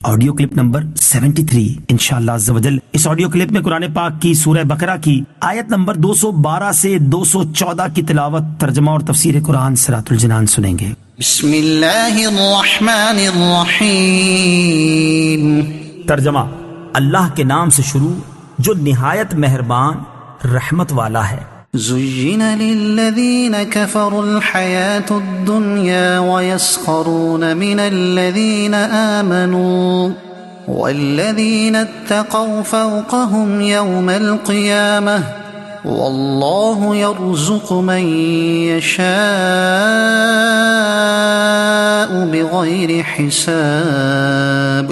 Audio clip number 73 انشاءاللہ عز و جل۔ اس آڈیو کلپ میں قرآن پاک کی سورہ بقرہ کی آیت نمبر 212 سے 214 کی تلاوت، ترجمہ اور تفسیر قرآن صراط الجنان سنیں گے۔ بسم اللہ الرحمن الرحیم۔ ترجمہ: اللہ کے نام سے شروع جو نہایت مہربان رحمت والا ہے۔ زين للذين كفروا الحياة الدنيا ويسخرون من الذين آمنوا والذين اتقوا فوقهم يوم القيامة والله يرزق من يشاء بغير حساب۔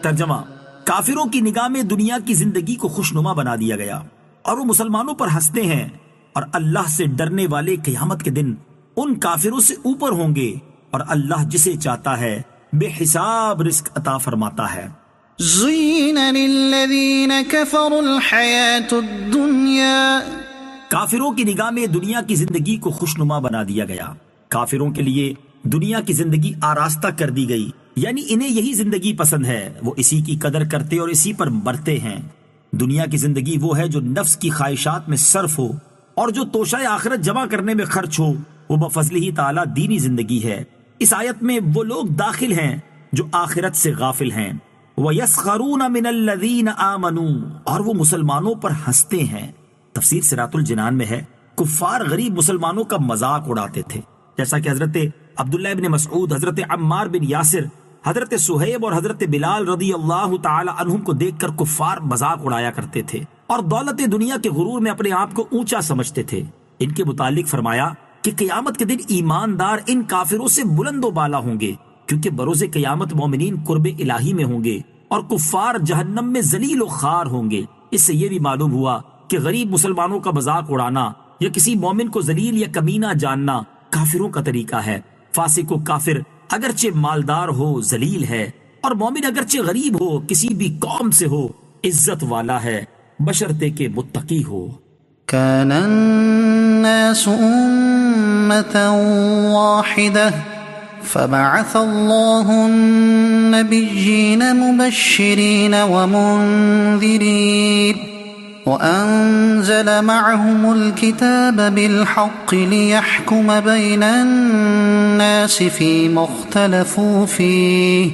ترجمہ: کافروں کی نگاہ میں دنیا کی زندگی کو خوشنما بنا دیا گیا اور وہ مسلمانوں پر ہنستے ہیں، اور اللہ سے ڈرنے والے قیامت کے دن ان کافروں سے اوپر ہوں گے، اور اللہ جسے چاہتا ہے بے حساب رزق عطا فرماتا ہے۔ زين للذين كفروا الحياة الدنيا، کافروں کی نگاہ میں دنیا کی زندگی کو خوشنما بنا دیا گیا۔ کافروں کے لیے دنیا کی زندگی آراستہ کر دی گئی، یعنی انہیں یہی زندگی پسند ہے، وہ اسی کی قدر کرتے اور اسی پر مرتے ہیں۔ دنیا کی زندگی وہ ہے جو نفس کی خواہشات میں صرف ہو اور جو توشہ آخرت جمع کرنے میں خرچ ہو، وہ بفضل ہی تعالی دینی زندگی ہے۔ اس آیت میں وہ لوگ داخل ہیں جو آخرت سے غافل ہیں۔ وَيَسْخَرُونَ مِنَ الَّذِينَ آمَنُوا، اور وہ مسلمانوں پر ہنستے ہیں۔ تفسیر صراط الجنان میں ہے کفار غریب مسلمانوں کا مذاق اڑاتے تھے، جیسا کہ حضرت عبداللہ بن مسعود، حضرت عمار بن یاسر، حضرت سہیب اور حضرت بلال رضی اللہ تعالی عنہم کو دیکھ کر کفار مذاق اڑایا کرتے تھے اور دولت دنیا کے غرور میں اپنے آپ کو اونچا سمجھتے تھے۔ ان کے متعلق فرمایا کہ قیامت کے دن ایماندار ان کافروں سے بلند و بالا ہوں گے، کیونکہ بروز قیامت مومنین قرب الہی میں ہوں گے اور کفار جہنم میں ذلیل و خوار ہوں گے۔ اس سے یہ بھی معلوم ہوا کہ غریب مسلمانوں کا مذاق اڑانا یا کسی مومن کو ذلیل یا کمینہ جاننا کافروں کا طریقہ ہے۔ فاسق و کافر اگرچہ مالدار ہو ذلیل ہے، اور مومن اگرچہ غریب ہو کسی بھی قوم سے ہو عزت والا ہے، بشرطے کے متقی ہو۔ كان الناس أمة واحدة فبعث الله النبيين مبشرين ومنذرين وأنزل معهم الكتاب بالحق ليحكم بين الناس فيما اختلفوا فيه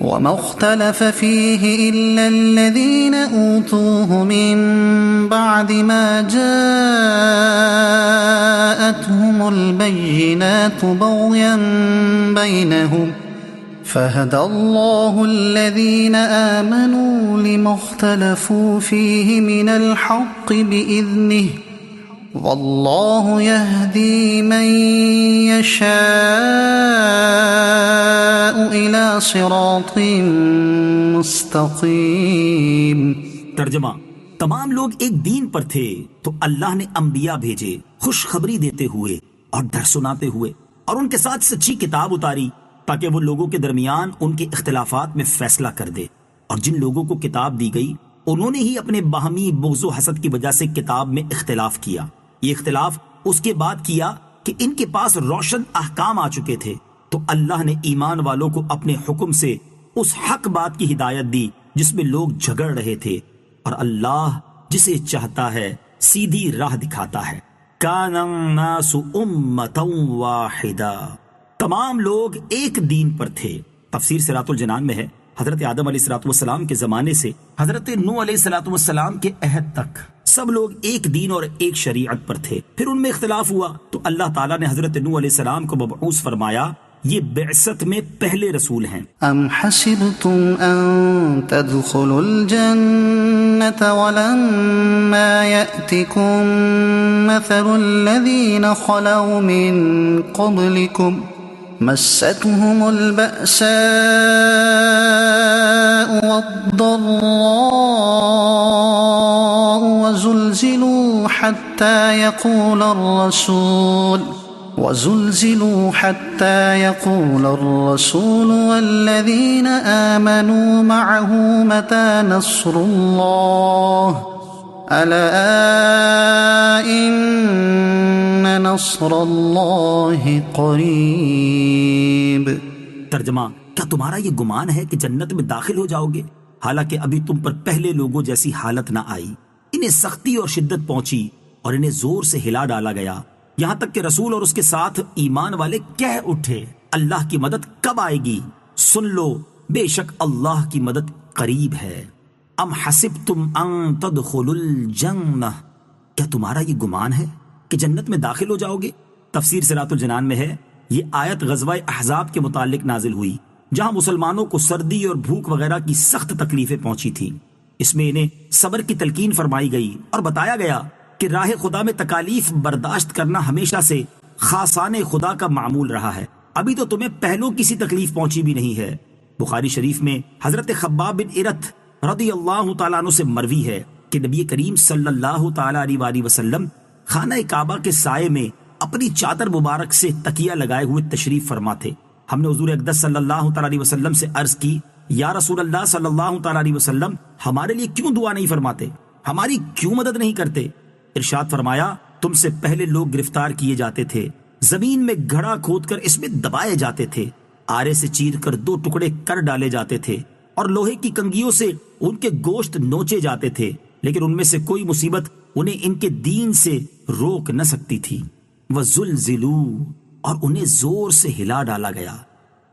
وما اختلف فيه إلا الذين أوتوه من بعد ما جاءتهم البينات بغيا بينهم فهدى الله الذين آمنوا لما اختلفوا فيه من الحق بإذنه والله يهدي من يشاء إلى صراط مستقيم۔ ترجمہ: تمام لوگ ایک دین پر تھے تو اللہ نے انبیاء بھیجے خوشخبری دیتے ہوئے اور ڈر سناتے ہوئے، اور ان کے ساتھ سچی کتاب اتاری تاکہ وہ لوگوں کے درمیان ان کے اختلافات میں فیصلہ کر دے۔ اور جن لوگوں کو کتاب دی گئی انہوں نے ہی اپنے باہمی بغض و حسد کی وجہ سے کتاب میں اختلاف کیا۔ یہ اختلاف اس کے بعد کیا کہ ان کے پاس روشن احکام آ چکے تھے، تو اللہ نے ایمان والوں کو اپنے حکم سے اس حق بات کی ہدایت دی جس میں لوگ جھگڑ رہے تھے، اور اللہ جسے چاہتا ہے سیدھی راہ دکھاتا ہے۔ کان الناس امۃ واحدہ، تمام لوگ ایک دین پر تھے۔ تفسیر صراط الجنان میں ہے حضرت آدم علیہ الصلوۃ والسلام کے زمانے سے حضرت نوح علیہ الصلوۃ والسلام کے عہد تک سب لوگ ایک دین اور ایک شریعت پر تھے۔ پھر ان میں اختلاف ہوا تو اللہ تعالیٰ نے حضرت نوح علیہ السلام کو مبعوث فرمایا۔ یہ بعثت میں پہلے رسول ہیں۔ ام حسبتم ان تدخلوا الجنة ولما يأتكم مثل الذين خلوا من قبلكم مستهم البأساء والضراء وزلزلوا حتى يقول الرسول والذين آمنوا معه متى نصر الله ألا إن نصر الله قريب۔ ترجمہ: کیا تمہارا یہ گمان ہے کہ جنت میں داخل ہو جاؤ گے حالانکہ ابھی تم پر پہلے لوگوں جیسی حالت نہ آئی؟ انہیں سختی اور شدت پہنچی اور انہیں زور سے ہلا ڈالا گیا، یہاں تک کہ رسول اور اس کے ساتھ ایمان والے کہہ اٹھے اللہ کی مدد کب آئے گی؟ سن لو بے شک اللہ کی مدد قریب ہے۔ ام حسبتم ان تدخلوا الجنہ، کیا تمہارا یہ گمان ہے کہ جنت میں داخل ہو جاؤ گے؟ تفسیر صراط الجنان میں ہے یہ آیت غزوہ احزاب کے متعلق نازل ہوئی جہاں مسلمانوں کو سردی اور بھوک وغیرہ کی سخت تکلیفیں پہنچی تھیں۔ اس میں انہیں صبر کی تلقین فرمائی گئی اور بتایا گیا کہ راہ خدا میں تکالیف برداشت کرنا ہمیشہ سے خاصان خدا کا معمول رہا ہے، ابھی تو تمہیں پہلو کسی تکلیف پہنچی بھی نہیں ہے۔ بخاری شریف میں حضرت خباب بن ارت رضی اللہ تعالیٰ عنہ سے مروی ہے کہ نبی کریم صلی اللہ تعالیٰ علیہ وسلم خانہ کعبہ کے سائے میں اپنی چادر مبارک سے تکیہ لگائے ہوئے تشریف فرما تھے۔ ہم نے حضور اقدس صلی اللہ تعالیٰ علیہ وسلم سے عرض کی، یا رسول اللہ صلی اللہ تعالیٰ علیہ وسلم، ہمارے لیے کیوں دعا نہیں فرماتے، ہماری کیوں مدد نہیں کرتے؟ ارشاد فرمایا، تم سے پہلے لوگ گرفتار کیے جاتے تھے، زمین میں گھڑا کھود کر اس میں دبائے جاتے تھے، آرے سے چیر کر 2 ٹکڑے کر ڈالے جاتے تھے اور لوہے کی کنگھیوں سے ان کے گوشت نوچے جاتے تھے، لیکن ان میں سے کوئی مصیبت انہیں ان کے دین سے روک نہ سکتی تھی۔ وَزُلْزِلُوا، اور انہیں زور سے ہلا ڈالا گیا۔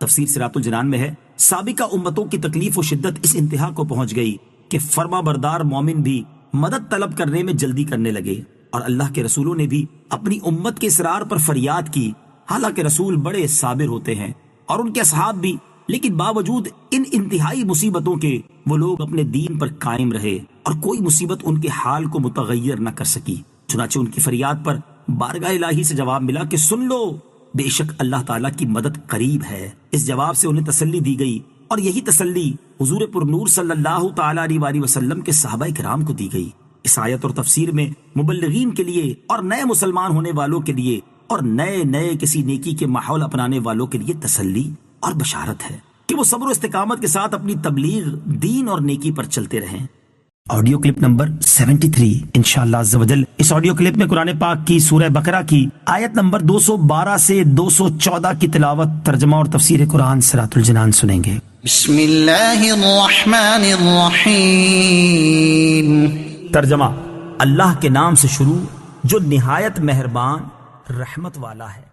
تفسیر صراط الجنان میں ہے سابقہ امتوں کی تکلیف و شدت اس انتہا کو پہنچ گئی کہ فرما بردار مومن بھی مدد طلب کرنے میں جلدی کرنے لگے، اور اللہ کے رسولوں نے بھی اپنی امت کے اصرار پر فریاد کی، حالانکہ رسول بڑے صابر ہوتے ہیں اور ان کے اصحاب بھی، لیکن باوجود ان انتہائی مصیبتوں کے وہ لوگ اپنے دین پر قائم رہے اور کوئی مصیبت ان کے حال کو متغیر نہ کر سکی۔ چنانچہ ان کی فریاد پر بارگاہ الہی سے جواب ملا کہ سن لو بے شک اللہ تعالیٰ کی مدد قریب ہے۔ اس جواب سے انہیں تسلی دی گئی اور یہی تسلی حضور پر نور صلی اللہ تعالیٰ علیہ وسلم کے صحابہ کرام کو دی گئی۔ اس آیت اور تفسیر میں مبلغین کے لیے اور نئے مسلمان ہونے والوں کے لیے اور نئے کسی نیکی کے ماحول اپنانے والوں کے لیے تسلی اور بشارت ہے کہ وہ صبر و استقامت کے ساتھ اپنی تبلیغ، دین اور نیکی پر چلتے رہیں۔ آڈیو کلپ نمبر 73 انشاءاللہ عز و جل اس آڈیو کلپ میں قرآن پاک کی سورہ بقرہ کی آیت نمبر 212 سے 214 کی تلاوت، ترجمہ اور تفسیر قرآن صراط الجنان سنیں گے۔ بسم اللہ الرحمن الرحیم۔ ترجمہ، اللہ کے نام سے شروع جو نہایت مہربان رحمت والا ہے۔